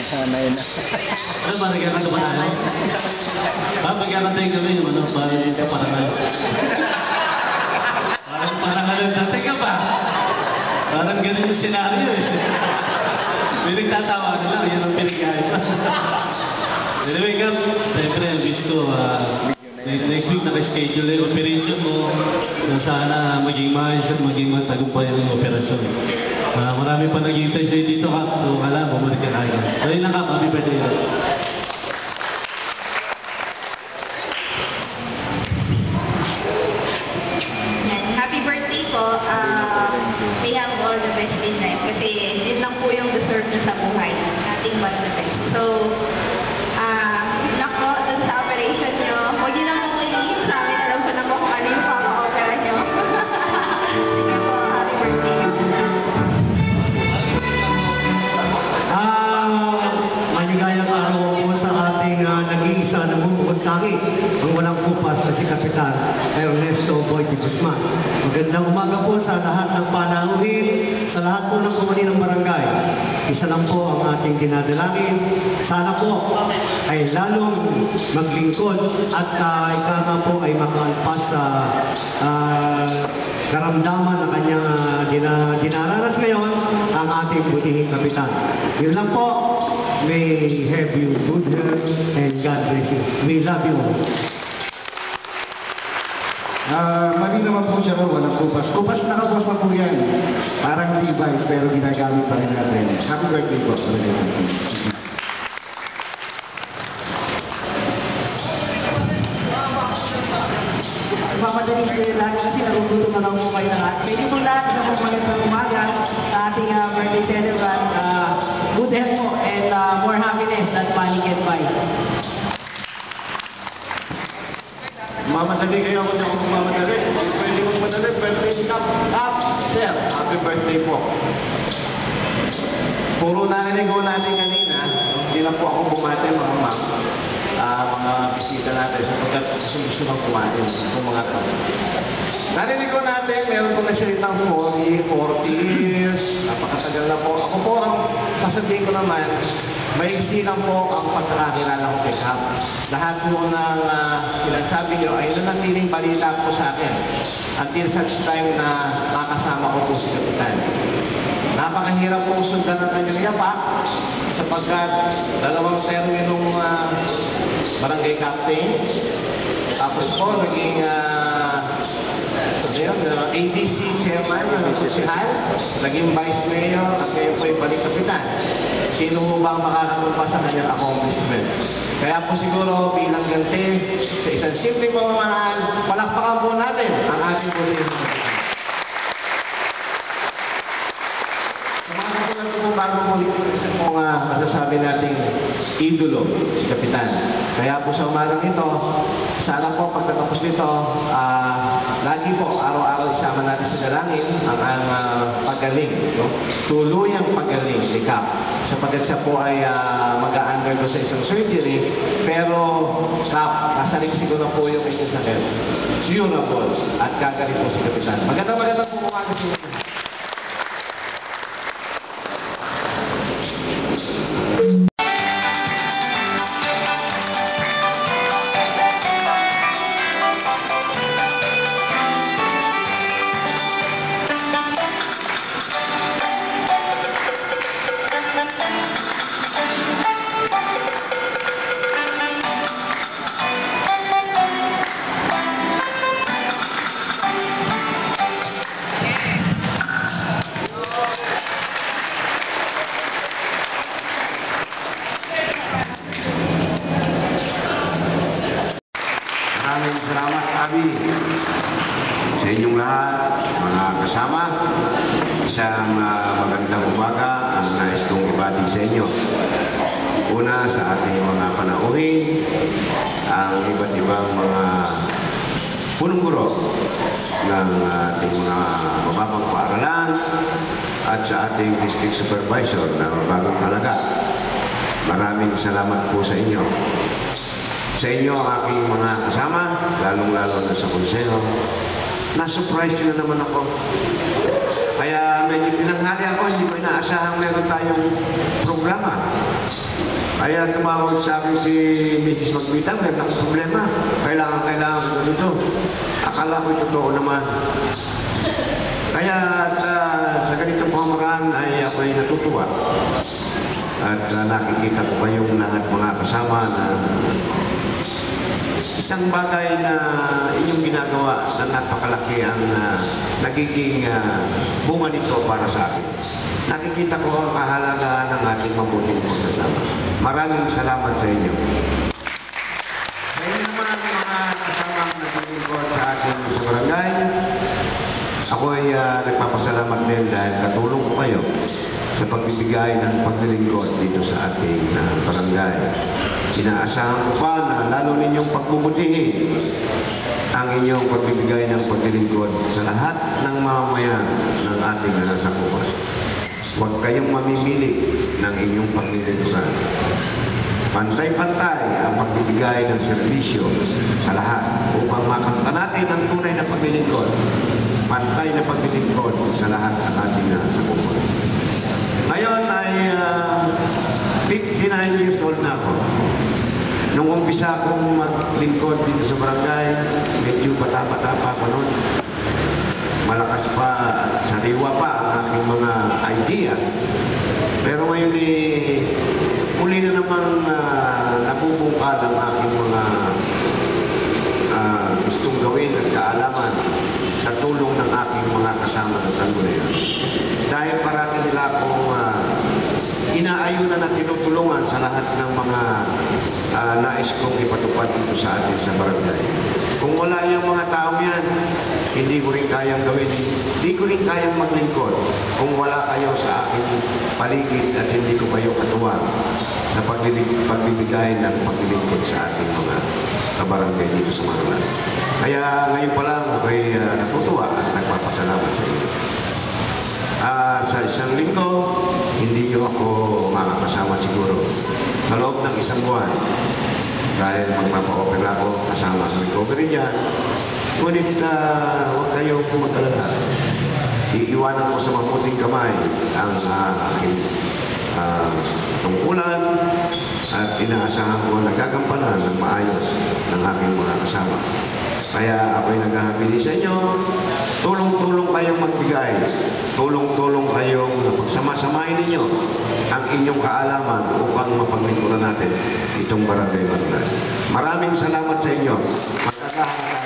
Sanay na. Ano ba, nagkakanta ba tayo? Magkakanta yung kami, ano, dito parang dati ka pa. Parang ganun yung senaryo eh. May nagtatawa na lang, yan ang pinigay pa. Anyway, Gab, siyempre, ang wish ko, next week naka-schedule yung operation mo na sana maging maayos at maging matagumpay ang operasyon. Marami pa naghihintay sa'yo dito, Kap. So, kala, bumalik ka kagad. So, yun lang, Kap. Happy birthday. Happy birthday po. We have all the best in life. Kasi yun lang po yung deserve nyo sa buhay. Nothing but the best. So, nako, dun sa operation nyo, huwag nyo na po kainin sa amin. Alam ko na po kung ano yung papa-opera nyo. Sige po, happy birthday. Maligayang araw po sa ating nag-iisa na bubukod kami, ang walang kupas na si Kapitan Ernesto Boy de Guzman. Magandang umaga po sa lahat ng panauhin, sa lahat po ng kumani ng barangay. Isa lang po ang ating dinadalangin. Sana po ay lalong maglingkod at ika nga po ay makalpas sa karamdaman na kanyang dinaranas ngayon ang ating butihing kapitan. Yun lang po. May have you good health and God bless you. We love you. Mali naman po siya walang kupas. Kupas na kapos pa po yan. Parang device pero ginagamit pa rin natin. Happy birthday po. Madaling kayo lahat kasi nagugutom na lang po kayo lahat. Pwede po lahat sa mga magandang umaga sa ating birthday celebrant. Good health po and more happiness that money can buy. Mamadali kayo ako kung mamadali. Pwede kong madali. Birthday Kap. Sir, happy birthday po. Puro narinig ko natin kanina. Hindi lang po ako bumati mga ma'am. Mga bisita natin sapagkat gusto nang kumain ng mga tao. Narinig ko natin, meron po na siya itang 40 years, napakatagal na po. Ako po, ang sasabihin ko naman, maiksi lang po ang pagkakakilala ko kay Kap. Lahat po ng sinasabi niyo ay nanatiling balita po sa akin until such time na makasama ko po si Kapitan. Napakahirap po sundan ng kanyang yapak sapagkat dalawang terminong barangay captain. Tapos po, naging ADC chairman ng sosial, naging vice mayor, at ngayon po yung balik kapitan. Sino mo ba ang makakatumpa sa kanyang accomplishment? Kaya po siguro bilang ganti, sa isang simpleng pamamaraan, palakpakan po natin ang ating bulihin. Bago mo isa pong masasabi nating idolo, si Kapitan. Kaya po sa umagang ito, sana po pagkatapos nito, lagi po, araw-araw isama natin sa dalangin ang pagaling, no? Tuluyang pagaling ni Kap. Sapagkat siya po ay mag-a-undergo sa isang surgery, pero Kap, kasalik-sigo na po yung inyong sakit. Curable at gagaling po si Kapitan. Magandang po umaga sa inyo. Salamat, Abi, sa inyong lahat, mga kasama. Isang magandang umaga ang nais kong ibati sa inyo. Una, sa ating mga panauhin, ang iba't ibang mga punong guro ng ating mga mababang paaralan at sa ating district supervisor na mababang halaga. Maraming salamat po sa inyo. Sa inyo ang aking mga kasama, lalong-lalo na sa konseho, na-surprise nyo na naman ako. Kaya medyo tinanghali ako, hindi ko inaasahan meron tayong programa. Kaya tumawag sa akin si Mrs. Magbitang, meron akong problema. Kailangan ko dito. Akala ko totoo naman. Kaya sa ganitong pamamaraan ay ako ay natutuwa. At nakikita ko kayong lahat mga kasama na isang bagay na inyong ginagawa na napakalaki ang nagiging bunga nito para sa akin. Nakikita ko ang kahalagahan ng ating mabuting pagsasama. Maraming salamat sa inyo. Sa inyo naman mga kasamang naglilingkod sa akin sa barangay, ako ay nagpapasalamat din dahil katulong ko kayo sa pagbibigay ng paglilingkod dito sa ating barangay. Inaasahan ko pa na lalo ninyong pagbubutihin ang inyong pagbibigay ng paglilingkod sa lahat ng mamamayan ng ating nasasakupan. Huwag kayong mamimili ng inyong paglilingkuran. Pantay-pantay ang pagbibigay ng serbisyo sa lahat upang makamta natin ang tunay na paglilingkod. Pantay na paglilingkod sa lahat ng ating nasasakupan. Ngayon ay 59 years old na ako. Nung umpisa akong maglingkod dito sa barangay, medyo bata-bata pa ako noon. Malakas pa, sariwa pa ang aking mga idea. Pero ngayon muli na namang nabubungkal ang aking mga gustong gawin at kaalaman sa tulong ng aking mga kasama sa sanggunian. Dahil parati nila akong inaayunan at tinutulungan sa lahat ng mga nais kong ipatupad dito sa atin sa barangay. Kung wala yung mga tao yan, hindi ko rin kayang gawin, hindi ko rin kayang maglingkod kung wala kayo sa aking paligid at hindi ko kayo katuwang sa pagbibigay ng paglilingkod sa ating mga kabarangay dito sa Manalas. Kaya ngayon pa lang ako'y natutuwa at nagpapasalamat sa inyo. Sa isang linggo, hindi nyo ako makakasama siguro sa loob ng isang buwan dahil magpapa-opera ako kasama sa recovery dyan. Ngunit huwag kayo mag-alala. Iiwanan ko sa mabuting kamay ang aking tungkulan at inaasahan ko na gagampanan ng maayos ng aking mga kasama. Kaya ako'y naghahapili sa inyo, tulong-tulong kayong magbigay, tulong-tulong kayong pagsama-samahin ninyo ang inyong kaalaman upang mapaglingkuran natin itong barangay Manalas. Maraming salamat sa inyo. Magkakaroon